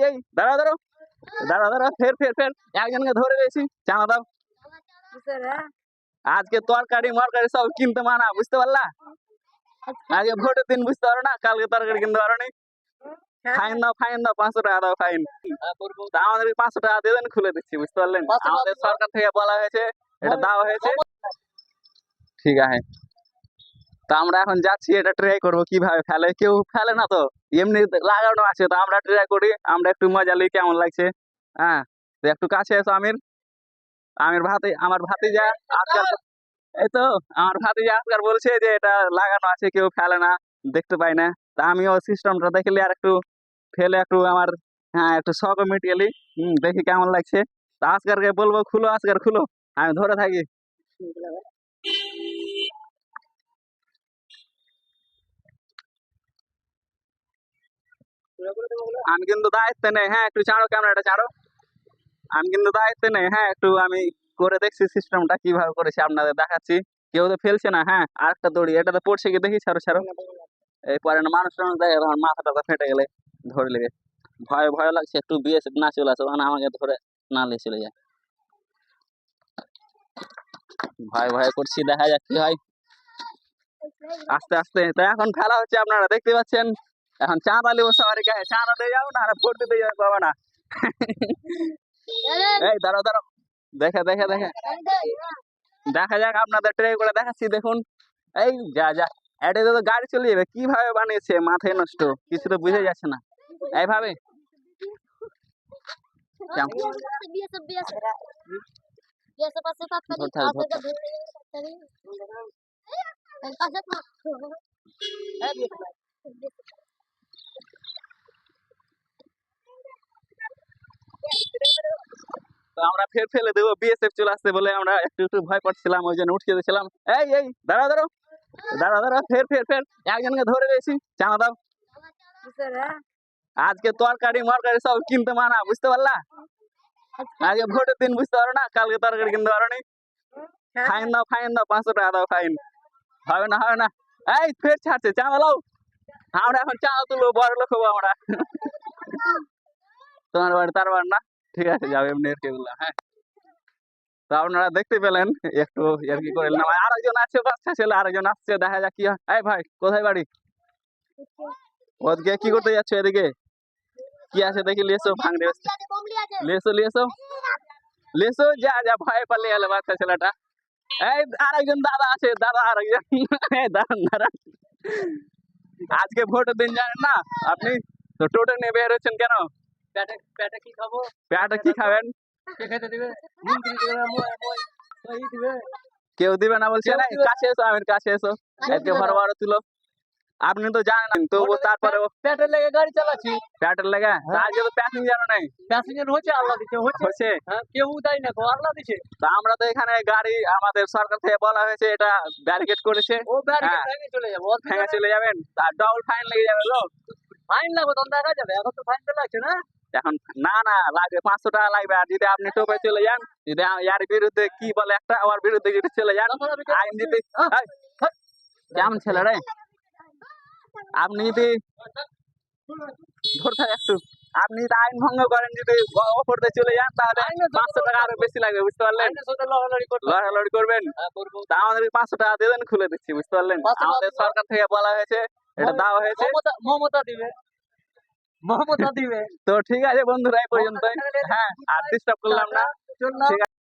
এই দাঁড়াও দাঁড়াও দাঁড়াও দাঁড়াও ফের ফের ফের একজনকে ধরে পেয়েছি, চাঁদা দাও। আজকে তরকারি মরকারি সব কিনতে মানা, বুঝতে পারলা? আগে ভোটের দিন বুঝতে পারো না, কালকে তরকারি কিনতে পারো নি। ফাইন দাও, ফাইন দাও, 500 টাকা দাও ফাইন। তা আমাদেরকে 500 টাকা দিয়ে দেন, খুলে দিচ্ছি, বুঝতে পারলেন? আমাদের সরকার থেকে বলা হয়েছে, এটা দেওয়া হয়েছে। ঠিক আছে, তা আমরা এখন যাচ্ছি, এটা ট্রাই করবো কিভাবে ফেলে। কেউ ফেলে না তো, এমনি লাগানো আছে, তো আমরা ট্রাই করি, আমরা একটু মজা নিই কেমন লাগছে। হ্যাঁ, তো একটু কাছে এসো আমির। আমার ভাতিজা আজকাল, এই তো আমার ভাতিজা আজকাল বলছে যে এটা লাগানো আছে, কেউ ফেলে না, দেখতে পাই না। তা আমিও সিস্টেমটা দেখলি আর একটু ফেলে একটু আমার, হ্যাঁ, একটু শখ মিটিয়ে গেলি। দেখি কেমন লাগছে। তা আজকারকে বলবো খুলো, আজকার খুলো, আমি ধরে থাকি। আমি কিন্তু দায়িত্বে নেই, হ্যাঁ, একটু ছাড়ো, ক্যামেরাটা ছাড়ো। আমি কিন্তু দায়িত্বে নেই, হ্যাঁ, একটু আমি করে দেখছি সিস্টেমটা কিভাবে করেছি, আপনাদের দেখাচ্ছি। কেউ তো ফেলছে না। হ্যাঁ, আর একটা দড়ি, এটাতে পড়ছে কি দেখি, ছাড়ো ছাড়ো। এই পরে না মানুষ টানুষ দেখে, তখন মাথা টাথা ফেটে গেলে ধরে লেগে ভয় ভয় লাগছে, একটু বিএসএফ না চলে আসে, মানে আমাকে ধরে না নিয়ে চলে যায়। ভয় ভয় করছি, দেখা যাক কি হয়। আস্তে আস্তে তো এখন খেলা হচ্ছে, আপনারা দেখতে পাচ্ছেন। এখন চাঁদা নেবো সবারই গায়ে, চাঁদা দিয়ে যাবো না, ভোট দিতে যাবো বাবা না। এই দাঁড়াও দাঁড়াও, দেখে দেখে দেখে দেখা যাক, আপনাদের ট্রাই করে দেখাচ্ছি, দেখুন। এই যা যা, এটাতে তো গাড়ি চলে যাবে, কিভাবে বানিয়েছে, মাথায় নষ্ট, কিছু তো বুঝে যাচ্ছে না এইভাবে। তো আমরা ফের ফেলে দেবো, বিএসএফ চলে আসছে বলে আমরা একটু একটু ভয় পাচ্ছিলাম, ওই জন্য উঠিয়ে দিয়েছিলাম। এই দাঁড়াও দাঁড়াও দাঁড়াও দাঁড়াও, ফের ফের ফের একজনকে ধরে পেয়েছি, চাঁদা দাও। আজকে তরকারি মরকারি সব কিনতে মানা, বুঝতে পারলা? আগে ভোটের দিন বুঝতে পারো না, কালকে তরকারি কিনতে পারো নি। ফাইন দাও, ফাইন দাও, 500 টাকা দাও ফাইন। হবে না, হবে না। এই ফের ছাড়ছে, চাঁদা দাও। আমরা এখন চাঁদা তুলবো, বড় লোক হবো আমরা। তোমার বাড়ি তার বাড়ি না, ঠিক আছে, যাবে এমনি আর কি বললাম। হ্যাঁ, তো আপনারা দেখতে পেলেন, একটু আর কি করে নিলাম। আরেকজন আছে, বাচ্চা ছেলে আরেকজন আসছে, দেখা যাক কি হয়। এই ভাই, কোথায় বাড়ি? ওদিকে কি করতে যাচ্ছ? এদিকে কি আছে দেখি, লিয়েছো ভাঙড়ে, লিয়েছো লিয়েছো লিয়েছো, যা যা, ভয় পালিয়ে গেল বাচ্চা ছেলেটা। এই আরেকজন দাদা আছে, দাদা আরেকজন। দাঁড়ান দাঁড়ান, আজকে ভোটের দিন জানেন না আপনি, তো টোটো নিয়ে বের হচ্ছেন কেন? পেটে কি খাবো? পেটে কি খাবেন? কেউ দিবে না বলছে না, কাছে এসো, আমির কাছে এসো, আজকে বড় বড় তুলো। আপনি তো জানেন, তো তারপরে পেটের লেগে গাড়ি চালাচ্ছি, পেটের লেগে। আজকে তো প্যাসেঞ্জারও নেই, প্যাসেঞ্জার হচ্ছে আল্লাহ দিচ্ছে, হচ্ছে কেউ দেয় না, আল্লাহ দিচ্ছে। তো আমরা তো এখানে গাড়ি, আমাদের সরকার থেকে বলা হয়েছে, এটা ব্যারিকেড করেছে, ও ব্যারিকেড ভেঙে চলে যাবো, ভেঙে চলে যাবেন, আর ডবল ফাইন লেগে যাবে। লোক ফাইন লাগবে, তখন দেখা যাবে, এখন তো ফাইন লাগছে না এখন। না না, লাগবে 500 টাকা লাগবে। আর যদি আপনি টোপে চলে যান, যদি ইয়ার বিরুদ্ধে কি বলে একটা, আমার বিরুদ্ধে যদি চলে যান, আইন দিতে। কেমন ছেলে রে আপনি? যদি ধরতে একটু, আপনি যদি আইন ভঙ্গ করেন, যদি অপরতে চলে যান, তাহলে 500 টাকা আরো বেশি লাগবে, বুঝতে পারলেন? লড়ালড়ি করবেন, তা আমাদের 500 টাকা দিয়ে দেন, খুলে দিচ্ছি, বুঝতে পারলেন? আমাদের সরকার থেকে বলা হয়েছে, এটা দেওয়া হয়েছে, মমতা দিবে, মমতা দিবে। তো ঠিক আছে বন্ধুরা, এই পর্যন্ত। হ্যাঁ, আর ডিস্টার্ব করলাম না, ঠিক আছে।